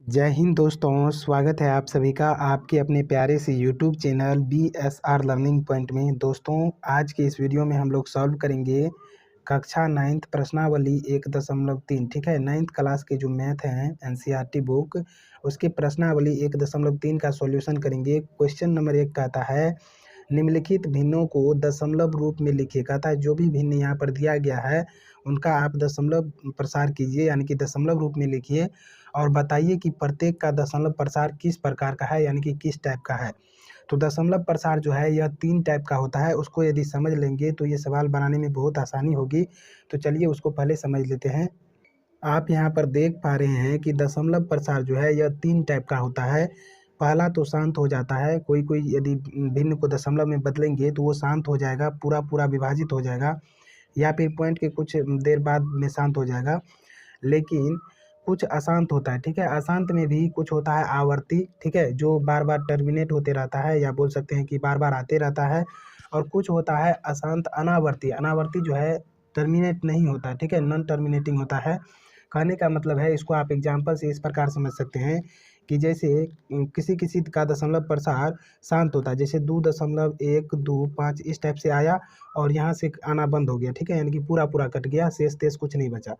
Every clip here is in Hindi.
जय हिंद दोस्तों, स्वागत है आप सभी का आपके अपने प्यारे से YouTube channel BSR learning point में। दोस्तों, आज के इस वीडियो में हम लोग सॉल्व करेंगे कक्षा 9th प्रश्नावली 1.3। ठीक है, 9th क्लास के जो मैथ हैं NCERT बुक, उसके प्रश्नावली 1.3 का सॉल्यूशन करेंगे। क्वेश्चन नंबर 1 कहता है निम्नलिखित भिन्नों को दशमलव रूप में लिखिए। कहता है जो भी भिन्न यहाँ पर दिया गया है उनका आप दशमलव प्रसार कीजिए, यानी कि दशमलव रूप में लिखिए और बताइए कि प्रत्येक का दशमलव प्रसार किस प्रकार का है, यानी कि किस टाइप का है। तो दशमलव प्रसार जो है यह 3 टाइप का होता है। उसको यदि समझ लेंगे तो ये सवाल बनाने में बहुत आसानी होगी। तो चलिए उसको पहले समझ लेते हैं। आप यहाँ पर देख पा रहे हैं कि दशमलव प्रसार जो है यह 3 टाइप का होता है। पहला तो शांत हो जाता है, कोई यदि भिन्न को दशमलव में बदलेंगे तो वो शांत हो जाएगा, पूरा विभाजित हो जाएगा, या फिर पॉइंट के कुछ देर बाद में शांत हो जाएगा। लेकिन कुछ अशांत होता है। ठीक है, अशांत में भी कुछ होता है आवर्ती। ठीक है, जो बार बार टर्मिनेट होते रहता है, या बोल सकते हैं कि बार बार आते रहता है। और कुछ होता है अशांत अनावर्ती। अनावर्ती जो है टर्मिनेट नहीं होता। ठीक है, नॉन टर्मिनेटिंग होता है। कहने का मतलब है, इसको आप एग्जाम्पल से इस प्रकार समझ सकते हैं कि जैसे किसी किसी का दशमलव प्रसार शांत होता है, जैसे 2.125 इस टाइप से आया और यहाँ से आना बंद हो गया। ठीक है, यानी कि पूरा कट गया, शेष तेष कुछ नहीं बचा।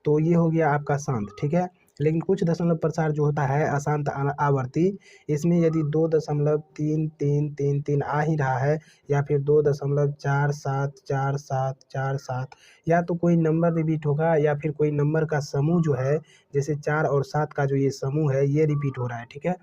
तो ये हो गया आपका शांत। ठीक है, लेकिन कुछ दशमलव प्रसार जो होता है अशांत आवर्ती, इसमें यदि 2.3333 आ ही रहा है, या फिर 2.474747 या तो कोई नंबर रिपीट होगा, या फिर कोई नंबर का समूह जो है, जैसे 4 और 7 का जो ये समूह है ये रिपीट हो रहा है। ठीक है,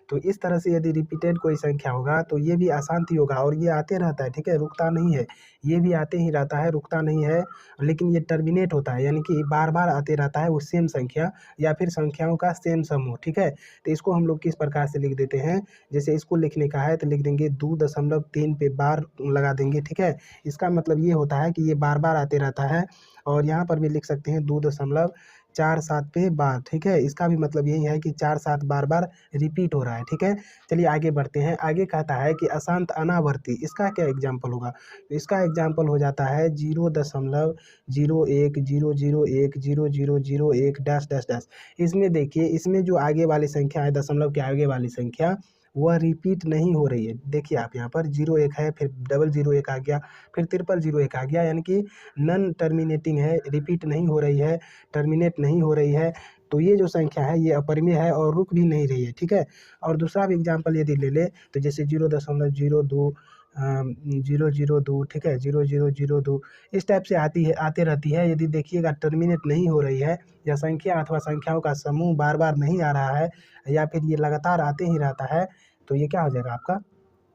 तो इस तरह से यदि रिपीटेड कोई संख्या होगा तो ये भी अशांत ही होगा, और ये आते रहता है। ठीक है, रुकता नहीं है, ये भी आते ही रहता है, रुकता नहीं है। लेकिन ये टर्मिनेट होता है, यानी कि बार बार आते रहता है वो सेम संख्या, या फिर संख्याओं का सेम समूह। ठीक है, तो इसको हम लोग किस प्रकार से लिख देते हैं, जैसे इसको लिखने का है तो लिख देंगे 2.3 पे बार लगा देंगे। ठीक है, इसका मतलब ये होता है कि ये बार बार आते रहता है। और यहाँ पर भी लिख सकते हैं 2.47 पे बार। ठीक है, इसका भी मतलब यही है कि 4-7 बार बार रिपीट हो रहा है। ठीक है, चलिए आगे बढ़ते हैं। आगे कहता है कि अशांत अनावर्ती, इसका क्या एग्जाम्पल होगा। तो इसका एग्जाम्पल हो जाता है 0.0100100001 डैश डैश डैश। इसमें देखिए, इसमें जो आगे वाली संख्या है, दशमलव के आगे वाली संख्या, वह रिपीट नहीं हो रही है। देखिए आप यहाँ पर 01 है, फिर 001 आ गया, फिर 0001 आ गया, यानी कि नॉन टर्मिनेटिंग है, रिपीट नहीं हो रही है, टर्मिनेट नहीं हो रही है। तो ये जो संख्या है ये अपरिमेय है और रुक भी नहीं रही है। ठीक है, और दूसरा भी एग्जाम्पल यदि ले ले तो जैसे 0.02 002। ठीक है, 0002 इस टाइप से आती है, आते रहती है। यदि देखिएगा टर्मिनेट नहीं हो रही है, या संख्या अथवा संख्याओं का समूह बार बार नहीं आ रहा है, या फिर ये लगातार आते ही रहता है, तो ये क्या हो जाएगा आपका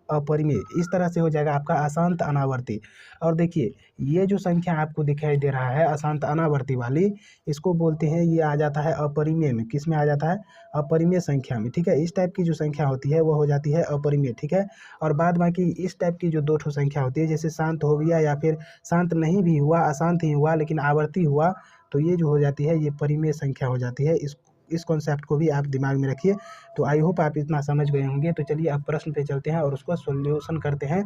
अपरिमेय। इस तरह से हो जाएगा आपका अशांत अनावर्ती। और देखिए, ये जो संख्या आपको दिखाई दे रहा है अशांत अनावर्ती वाली, इसको बोलते हैं, ये आ जाता है अपरिमेय में। किस में आ जाता है, अपरिमेय संख्या में। ठीक है, इस टाइप की जो संख्या होती है वो हो जाती है अपरिमेय। ठीक है, और बाद बाकी इस टाइप की जो 2 ठो संख्या होती है, जैसे शांत हो गया, या फिर शांत नहीं भी हुआ, अशांत ही हुआ लेकिन आवर्ती हुआ, तो ये जो हो जाती है ये परिमेय संख्या हो जाती है। इस कॉन्सेप्ट को भी आप दिमाग में रखिए। तो आई होप आप इतना समझ गए होंगे। तो चलिए अब प्रश्न पे चलते हैं और उसको सॉल्यूशन करते हैं।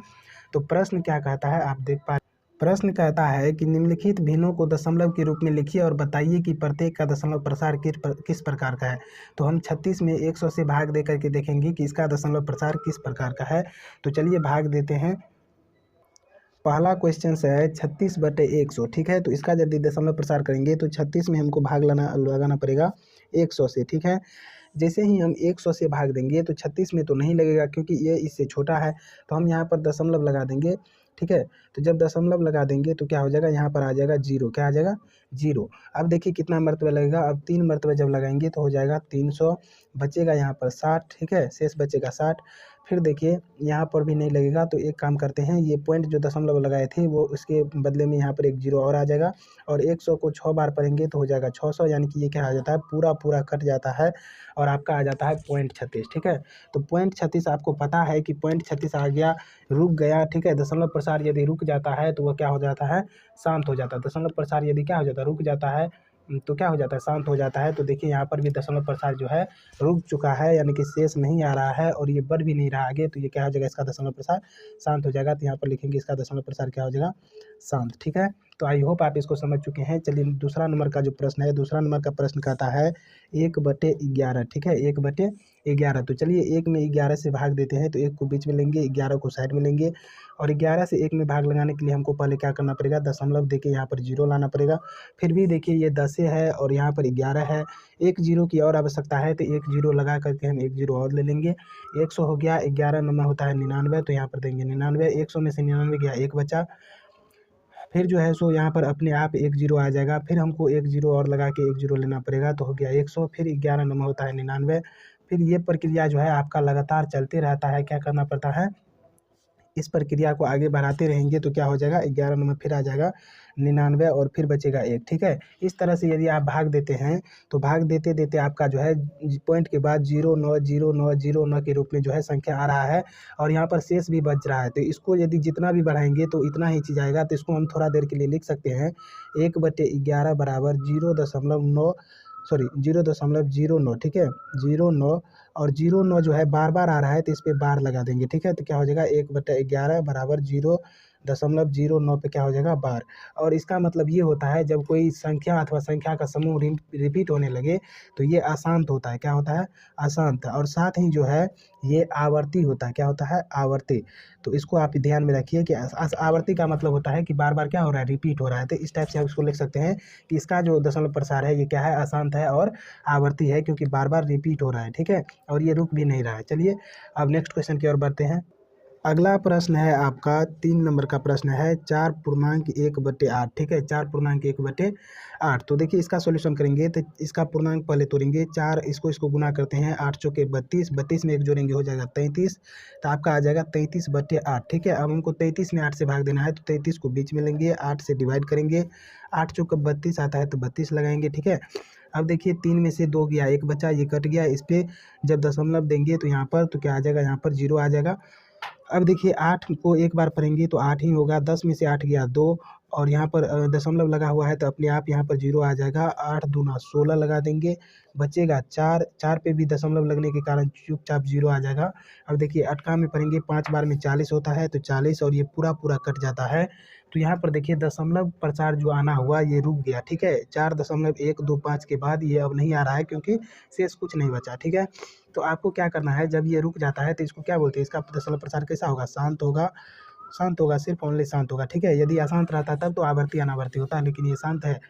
तो प्रश्न क्या कहता है, आप देख पा प्रश्न कहता है कि निम्नलिखित भिन्नों को दशमलव के रूप में लिखिए और बताइए कि प्रत्येक का दशमलव प्रसार किस प्रकार का है। तो हम 36 में 100 से भाग दे करके देखेंगे कि इसका दशमलव प्रसार किस प्रकार का है। तो चलिए भाग देते हैं। पहला क्वेश्चन है 36/100। ठीक है, तो इसका यदि दशमलव प्रसार करेंगे तो 36 में हमको भाग लगाना पड़ेगा 100 से। ठीक है, जैसे ही हम 100 से भाग देंगे तो 36 में तो नहीं लगेगा, क्योंकि ये इससे छोटा है। तो हम यहाँ पर दशमलव लगा देंगे। ठीक है, तो जब दशमलव लगा देंगे तो क्या हो जाएगा, यहाँ पर आ जाएगा 0। क्या आ जाएगा, 0। अब देखिए कितना मरतबा लगेगा, अब 3 मरतबा जब लगाएंगे तो हो जाएगा 300, बचेगा यहाँ पर 60। ठीक है, शेष बचेगा 60। फिर देखिए यहाँ पर भी नहीं लगेगा, तो एक काम करते हैं, ये पॉइंट जो दशमलव लगाए थे वो उसके बदले में यहाँ पर एक 0 और आ जाएगा, और 100 को 6 बार पढ़ेंगे तो हो जाएगा 600, यानी कि ये क्या आ जाता है, पूरा कट जाता है और आपका आ जाता है पॉइंट 36। ठीक है, तो पॉइंट 36 आपको पता है कि पॉइंट 36 आ गया, रुक गया। ठीक है, दशमलव प्रसार यदि रुक जाता है तो वह क्या हो जाता है, शांत हो जाता है। दशमलव प्रसार यदि क्या हो जाता है, रुक जाता है तो क्या हो जाता है, शांत हो जाता है। तो देखिए यहाँ पर भी दशमलव प्रसार जो है रुक चुका है, यानी कि शेष नहीं आ रहा है और ये बढ़ भी नहीं रहा आगे, तो ये क्या हो जाएगा, इसका दशमलव प्रसार शांत हो जाएगा। तो यहाँ पर लिखेंगे इसका दशमलव प्रसार क्या हो जाएगा, शांत। ठीक है, तो आई होप आप इसको समझ चुके हैं। चलिए दूसरा नंबर का जो प्रश्न है, दूसरा नंबर का प्रश्न कहता है 1/11। ठीक है, 1/11। तो चलिए 1 में 11 से भाग देते हैं, तो 1 को बीच में लेंगे, 11 को साइड में लेंगे और 11 से 1 में भाग लगाने के लिए हमको पहले क्या करना पड़ेगा, दशमलव देके यहाँ पर 0 लाना पड़ेगा। फिर भी देखिए ये 10 है और यहाँ पर 11 है, एक 0 की और आवश्यकता है, तो एक 0 लगा करके हम एक 0 और ले लेंगे। 100 हो गया, 11 नंबर होता है 99, तो यहाँ पर देंगे 99। 100 में से 99 गया, एक बचा। फिर जो है सो यहाँ पर अपने आप एक 0 आ जाएगा, फिर हमको एक 0 और लगा के एक 0 लेना पड़ेगा, तो हो गया 100। फिर 11 नंबर होता है 99। फिर ये प्रक्रिया जो है आपका लगातार चलते रहता है। क्या करना पड़ता है, इस प्रक्रिया को आगे बढ़ाते रहेंगे, तो क्या हो जाएगा, 11 नंबर फिर आ जाएगा 99 और फिर बचेगा 1। ठीक है, इस तरह से यदि आप भाग देते हैं, तो भाग देते देते आपका जो है पॉइंट के बाद 090909 के रूप में जो है संख्या आ रहा है और यहाँ पर शेष भी बच रहा है। तो इसको यदि जितना भी बढ़ाएंगे तो इतना ही चीज़ आएगा। तो इसको हम थोड़ा देर के लिए लिख सकते हैं 1/11 बराबर 0.9, सॉरी 0.09। ठीक है, 09 और 09 जो है बार बार आ रहा है, तो इस पे बार लगा देंगे। ठीक है, तो क्या हो जाएगा, 1/11 बराबर 0.09 पे क्या हो जाएगा, बार। और इसका मतलब ये होता है जब कोई संख्या अथवा संख्या का समूह रिपीट होने लगे, तो ये अशांत होता है। क्या होता है, अशांत। और साथ ही जो है ये आवर्ती होता है। क्या होता है, आवर्ती। तो इसको आप ध्यान में रखिए कि आवर्ती का मतलब होता है कि बार बार क्या हो रहा है, रिपीट हो रहा है। तो इस टाइप से आप इसको लिख सकते हैं कि इसका जो दशमलव प्रसार है ये क्या है, अशांत है और आवर्ती है, क्योंकि बार बार रिपीट हो रहा है। ठीक है, और ये रुक भी नहीं रहा है। चलिए अब नेक्स्ट क्वेश्चन की ओर बढ़ते हैं। अगला प्रश्न है आपका 3 नंबर का प्रश्न है 4.1/8। ठीक है, 4.1/8। तो देखिए इसका सॉल्यूशन करेंगे, तो इसका पूर्णांक पहले तोड़ेंगे। 4 इसको गुना करते हैं, 8 चौके 32, 32 में एक जोड़ेंगे हो जाएगा 33। तो आपका आ जाएगा 33/8। ठीक है, अब हमको 33 में 8 से भाग देना है, तो 33 को बीच में लेंगे, 8 से डिवाइड करेंगे। 8 चौके 32 आता है, तो 32 लगाएंगे। ठीक है, अब देखिए 3 में से 2 गया, एक बचा, ये कट गया। इस पे जब दशमलव देंगे तो यहाँ पर तो क्या आ जाएगा, यहाँ पर 0 आ जाएगा। अब देखिए 8 को एक बार पढ़ेंगे तो 8 ही होगा। 10 में से 8 गया 2 और यहाँ पर दशमलव लगा हुआ है, तो अपने आप यहाँ पर 0 आ जाएगा। 8 दूना 16 लगा देंगे, बचेगा 4। 4 पे भी दशमलव लगने के कारण चुपचाप 0 आ जाएगा। अब देखिए अटका में पढ़ेंगे, 5 बार में 40 होता है, तो 40 और ये पूरा पूरा कट जाता है। तो यहाँ पर देखिए दशमलव प्रसार जो आना हुआ ये रुक गया। ठीक है, 4.125 के बाद ये अब नहीं आ रहा है, क्योंकि शेष कुछ नहीं बचा। ठीक है, तो आपको क्या करना है, जब ये रुक जाता है तो इसको क्या बोलते हैं, इसका दशमलव प्रसार कैसा होगा, शांत होगा। शांत होगा, सिर्फ ओनली शांत होगा। ठीक है, यदि अशांत रहता तब तो आवर्ती अनावर्ती होता है, लेकिन ये शांत है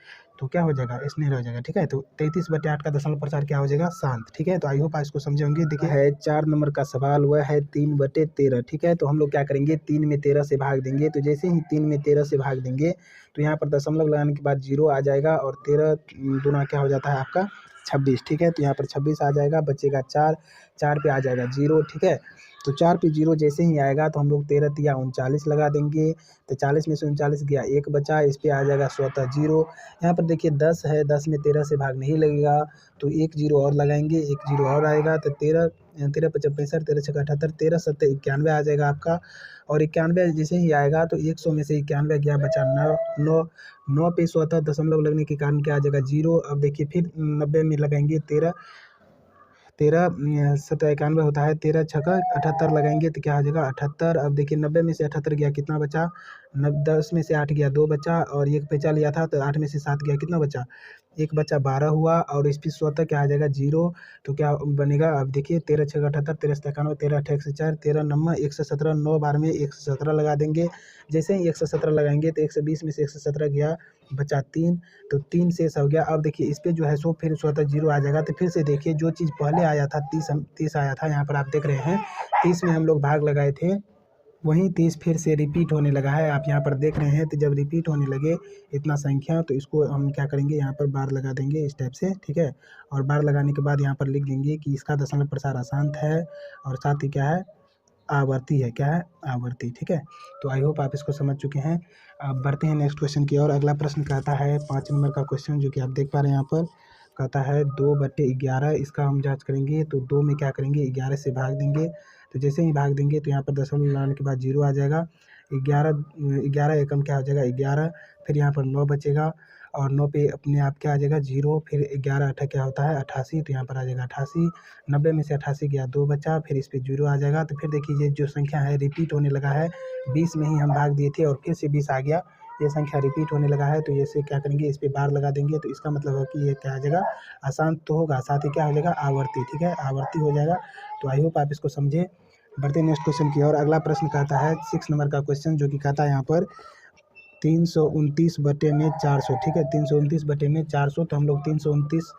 तो क्या हो जाएगा, स्नेह हो जाएगा। ठीक है, तो 33/8 का दशमलव प्रसार क्या हो जाएगा, शांत। ठीक है, तो आई होप आप इसको समझे होंगे। देखिए है 4 नंबर का सवाल हुआ है 3/13। ठीक है, तो हम लोग क्या करेंगे, 3 में 13 से भाग देंगे। तो जैसे ही 3 में 13 से भाग देंगे, तो यहाँ पर दशमलव लगाने के बाद 0 आ जाएगा और 13 दूना क्या हो जाता है आपका 26। ठीक है, तो यहाँ पर 26 आ जाएगा, बचेगा 4। 4 पे आ जाएगा 0। ठीक है, तो 4 पे 0 जैसे ही आएगा तो हम लोग 13 तिया 39 लगा देंगे। तो 40 में से 39 गया, एक बचा, इस पे आ जाएगा स्वतः 0। यहाँ पर देखिए 10 है, 10 में 13 से भाग नहीं लगेगा, तो एक 0 और लगाएंगे, एक 0 और आएगा। तो 13 13 पचा 65, 13 छक्का 78, 13 सत्तर 91 आ जाएगा आपका। और 91 जैसे ही आएगा तो 100 में से 91 गया, बचा 9। 9 9 पे स्वतः दशमलव लगने के कारण क्या आ जाएगा, 0। अब देखिए फिर 90 में लगाएंगे, 13 13 सत्तर 91 होता है, 13 छक्का 78 लगाएंगे, तो क्या आ जाएगा 78। अब देखिए 90 में से 78 गया, कितना बचा, 10 में से 8 गया, 2 बचा और एक बचा लिया था, तो 8 में से 7 गया, कितना बचा, एक बचा, 12 हुआ। और इस पे स्वतः क्या आ जाएगा, 0। तो क्या बनेगा, अब देखिए 13 छक्का 78, 13 सत्तर 91, 13 अट्ठाईस 104, 13 नम्मा 117, 9 बार में 117 लगा देंगे। जैसे ही 117 लगाएंगे तो 120 में से 117 गया, बचा 3, तो 3 शेष हो गया। अब देखिए इस पे जो है सो फिर स्वतः 0 आ जाएगा। तो फिर से देखिए जो चीज़ पहले आया था 30 आया था, यहाँ पर आप देख रहे हैं 30 में हम लोग भाग लगाए थे, वहीं 30 फिर से रिपीट होने लगा है। आप यहाँ पर देख रहे हैं, तो जब रिपीट होने लगे इतना संख्या, तो इसको हम क्या करेंगे, यहाँ पर बार लगा देंगे इस टाइप से। ठीक है, और बार लगाने के बाद यहाँ पर लिख देंगे कि इसका दशमलव प्रसार अशांत है और साथ ही क्या है, आवर्ती है। क्या है, आवर्ती। ठीक है, तो आई होप आप इसको समझ चुके हैं। अब बढ़ते हैं नेक्स्ट क्वेश्चन की ओर। अगला प्रश्न कहता है 5 नंबर का क्वेश्चन, जो कि आप देख पा रहे हैं यहाँ पर, कहता है 2/11। इसका हम जांच करेंगे, तो 2 में क्या करेंगे, 11 से भाग देंगे। तो जैसे ही भाग देंगे तो यहाँ पर दशमलव लगाने के बाद 0 आ जाएगा। 11 11 एकम क्या हो जाएगा, 11। फिर यहाँ पर 9 बचेगा और 9 पे अपने आप क्या आ जाएगा 0, फिर 11 8 क्या होता है 88, तो यहाँ पर आ जाएगा 88। 90 में से 88 गया 2 बचा, फिर इस पे 0 आ जाएगा। तो फिर देखिए ये जो संख्या है रिपीट होने लगा है, 20 में ही हम भाग दिए थे और फिर से 20 आ गया, ये संख्या रिपीट होने लगा है। तो ये से क्या करेंगे, इस पे बार लगा देंगे, तो इसका मतलब है कि ये क्या आ जाएगा, अशांत तो होगा, साथ ही क्या हो जाएगा आवर्ती, ठीक है, आवर्ती हो जाएगा। तो आई होप आप इसको समझे। बढ़ते नेक्स्ट क्वेश्चन की और। अगला प्रश्न कहता है 6 नंबर का क्वेश्चन, जो कि कहता है यहाँ पर 329 बटे में 400, ठीक है, 329 बटे में 400। तो हम लोग 329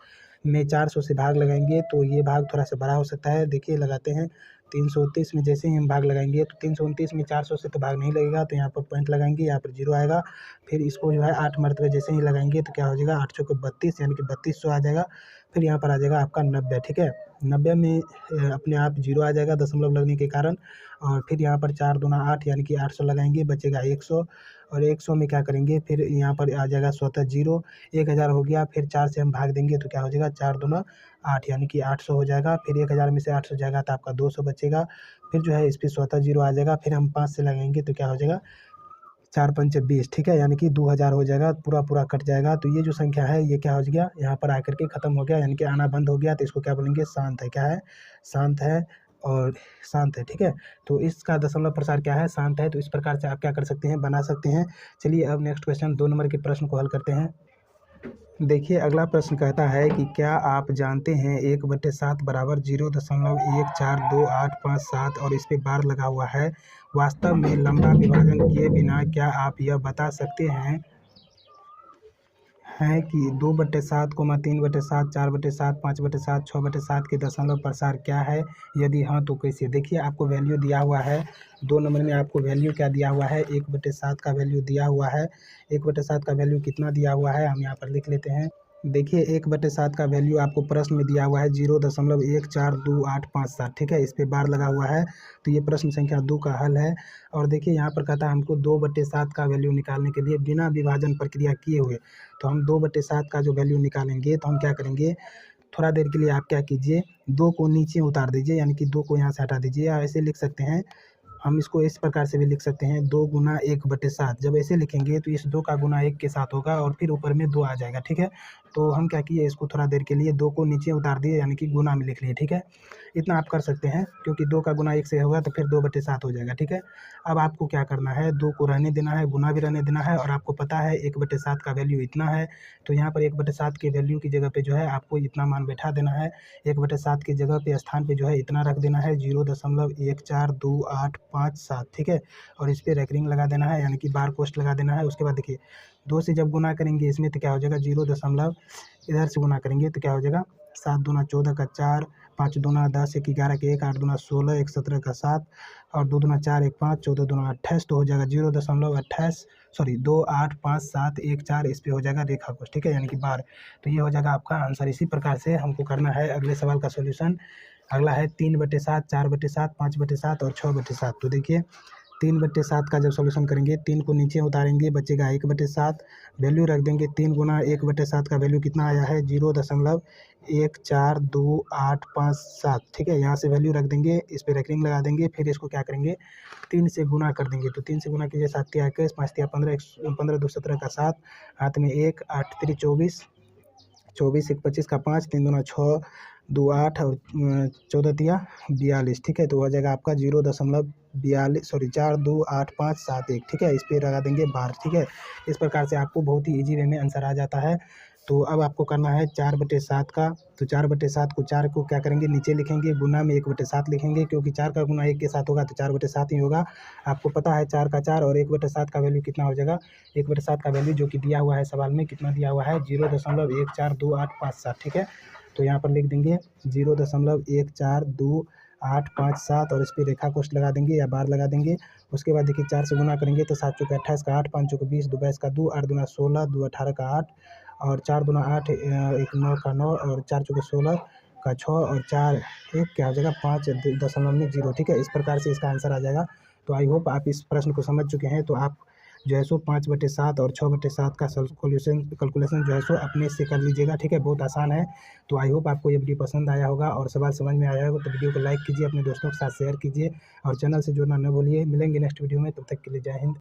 में 400 से भाग लगाएंगे तो ये भाग थोड़ा सा बड़ा हो सकता है। देखिए लगाते हैं, 329 में जैसे ही हम भाग लगाएंगे तो 329 में 400 से तो भाग नहीं लगेगा, तो यहाँ पर पॉइंट लगाएंगे, यहाँ पर 0 आएगा। फिर इसको जो है 8 मरतबे जैसे ही लगाएंगे तो क्या हो जाएगा, 8 चौके 32, यानी कि 3200 आ जाएगा। फिर यहाँ पर आ जाएगा आपका 90, ठीक है, 90 में अपने आप 0 आ जाएगा दशमलव लगने के कारण। और फिर यहाँ पर 4 दूना 8, यानी कि 800 लगाएंगे, बचेगा 100। और 100 में क्या करेंगे, फिर यहाँ पर आ जाएगा स्वतः 0, 1000 हो गया। फिर 4 से हम भाग देंगे तो क्या हो जाएगा, 4 दूना 8, यानी कि 800 हो जाएगा। फिर 1000 में से 800 जाएगा तो आपका 200 बचेगा। फिर जो है इस पर स्वतः 0 आ जाएगा। फिर हम 5 से लगाएंगे तो क्या हो जाएगा, 4 पंचे 20, ठीक है, यानी कि 2000 हो जाएगा, पूरा पूरा कट जाएगा। तो ये जो संख्या है ये क्या हो गया, यहाँ पर आकर के खत्म हो गया, यानी कि आना बंद हो गया। तो इसको क्या बोलेंगे, शांत है, क्या है, शांत है और शांत है, ठीक है। तो इसका दशमलव प्रसार क्या है, शांत है। तो इस प्रकार से आप क्या कर सकते हैं, बना सकते हैं। चलिए अब नेक्स्ट क्वेश्चन 2 नंबर के प्रश्न को हल करते हैं। देखिए अगला प्रश्न कहता है कि क्या आप जानते हैं 1/7 बराबर 0.1428557 और इस पे बार लगा हुआ है। वास्तव में लंबा विभाजन किए बिना क्या आप यह बता सकते हैं कि 2/7, 3/7, 4/7, 5/7, 6/7 के दशमलव प्रसार क्या है? यदि हाँ तो कैसे? देखिए आपको वैल्यू दिया हुआ है, 2 नंबर में आपको वैल्यू क्या दिया हुआ है, 1/7 का वैल्यू दिया हुआ है। 1/7 का वैल्यू कितना दिया हुआ है, हम यहाँ पर लिख लेते हैं। देखिए 1/7 का वैल्यू आपको प्रश्न में दिया हुआ है 0.1428557, ठीक है, इस पे बार लगा हुआ है। तो ये प्रश्न संख्या 2 का हल है। और देखिए यहाँ पर कहता है हमको 2/7 का वैल्यू निकालने के लिए बिना विभाजन प्रक्रिया किए हुए। तो हम 2/7 का जो वैल्यू निकालेंगे तो हम क्या करेंगे, थोड़ा देर के लिए आप क्या कीजिए, 2 को नीचे उतार दीजिए, यानी कि 2 को यहाँ से हटा दीजिए। या ऐसे लिख सकते हैं, हम इसको इस प्रकार से भी लिख सकते हैं, 2 गुना 1/7। जब ऐसे लिखेंगे तो इस 2 का गुना 1 के साथ होगा और फिर ऊपर में 2 आ जाएगा, ठीक है। तो हम क्या किए, इसको थोड़ा देर के लिए 2 को नीचे उतार दिए, यानी कि गुना में लिख लिए, ठीक है। इतना आप कर सकते हैं, क्योंकि 2 का गुना 1 से होगा तो फिर 2/7 हो जाएगा, ठीक है। अब आपको क्या करना है, 2 को रहने देना है, गुना भी रहने देना है, और आपको पता है 1/7 का वैल्यू इतना है। तो यहाँ पर 1/7 के वैल्यू की जगह पे जो है आपको इतना मान बैठा देना है। 1/7 की जगह पे स्थान पे जो है इतना रख देना है, 0.1428557, ठीक है। और इस पे रेकरिंग लगा देना है, यानी कि बार कोष्ठ लगा देना है। उसके बाद देखिए 2 से जब गुना करेंगे इसमें तो क्या हो जाएगा, 0 दशमलव इधर से गुना करेंगे तो क्या हो जाएगा, 7 दूना 14 का 4, 5 दूना 10, 1 11 के 1, 8 दूना 16, 1 17 का 7, और 2 दूना 4, 1 5, 14 दूना 28। तो हो जाएगा 0.28, सॉरी 28571 इस पे हो जाएगा रेखा कोष्ठ, ठीक है, यानी कि बार। तो ये हो जाएगा आपका आंसर। इसी प्रकार से हमको करना है अगले सवाल का सॉल्यूशन। अगला है 3/7, 4/7, 5/7 और 6/7। तो देखिए 3/7 का जब सॉल्यूशन करेंगे, 3 को नीचे उतारेंगे, बचेगा 1/7, वैल्यू रख देंगे। 3 गुना 1/7 का वैल्यू कितना आया है, 0.1428557, ठीक है। यहाँ से वैल्यू रख देंगे, इस पर रेकरिंग लगा देंगे, फिर इसको क्या करेंगे, 3 से गुना कर देंगे। तो 3 से गुना कीजिए, 7 तिया 21, 5 तिया 15, 15 2 17 का 7, हाथ में 1, 8 3 24, 24 1 25 का 5, 3 दूना 6, 2 8 और 14 तिया 42, ठीक है। तो हो जाएगा आपका 0.42, सॉरी 428571, ठीक है। इस पे लगा देंगे बार, ठीक है। इस प्रकार से आपको बहुत ही ईजी वे में आंसर आ जाता है। तो अब आपको करना है 4/7 का। तो 4/7 को 4 को क्या करेंगे, नीचे लिखेंगे, गुना में 1/7 लिखेंगे, क्योंकि 4 का गुना 1 के साथ होगा तो 4/7 ही होगा। आपको पता है 4 का 4 और 1/7 का वैल्यू कितना हो जाएगा। 1/7 का वैल्यू जो कि दिया हुआ है सवाल में, कितना दिया हुआ है, 0.1428557, ठीक है। तो यहाँ पर लिख देंगे 0.1428557 और इस पर रेखा कोष्ठ लगा देंगे या बार लगा देंगे। उसके बाद देखिए 4 से गुना करेंगे तो 7 चौके 28 का 8, 5 चौके 20, 2 22 का 2, 8 दूना 16, 2 18 का 8, और 4 दूना 8, 1 9 का 9, और 4 चौके 16 का 6, और 4 1 क्या हो जाएगा, 5.0, ठीक है। इस प्रकार से इसका आंसर आ जाएगा। तो आई होप आप इस प्रश्न को समझ चुके हैं। तो आप जो है सो 5/7 और 6/7 का कैलकुलेशन जो है सो अपने से कर लीजिएगा, ठीक है, बहुत आसान है। तो आई होप आपको ये वीडियो पसंद आया होगा और सवाल समझ में आया होगा। तो वीडियो को लाइक कीजिए, अपने दोस्तों के साथ शेयर कीजिए और चैनल से जुड़ना न भूलिए। मिलेंगे नेक्स्ट वीडियो में, तब तक के लिए जय हिंद।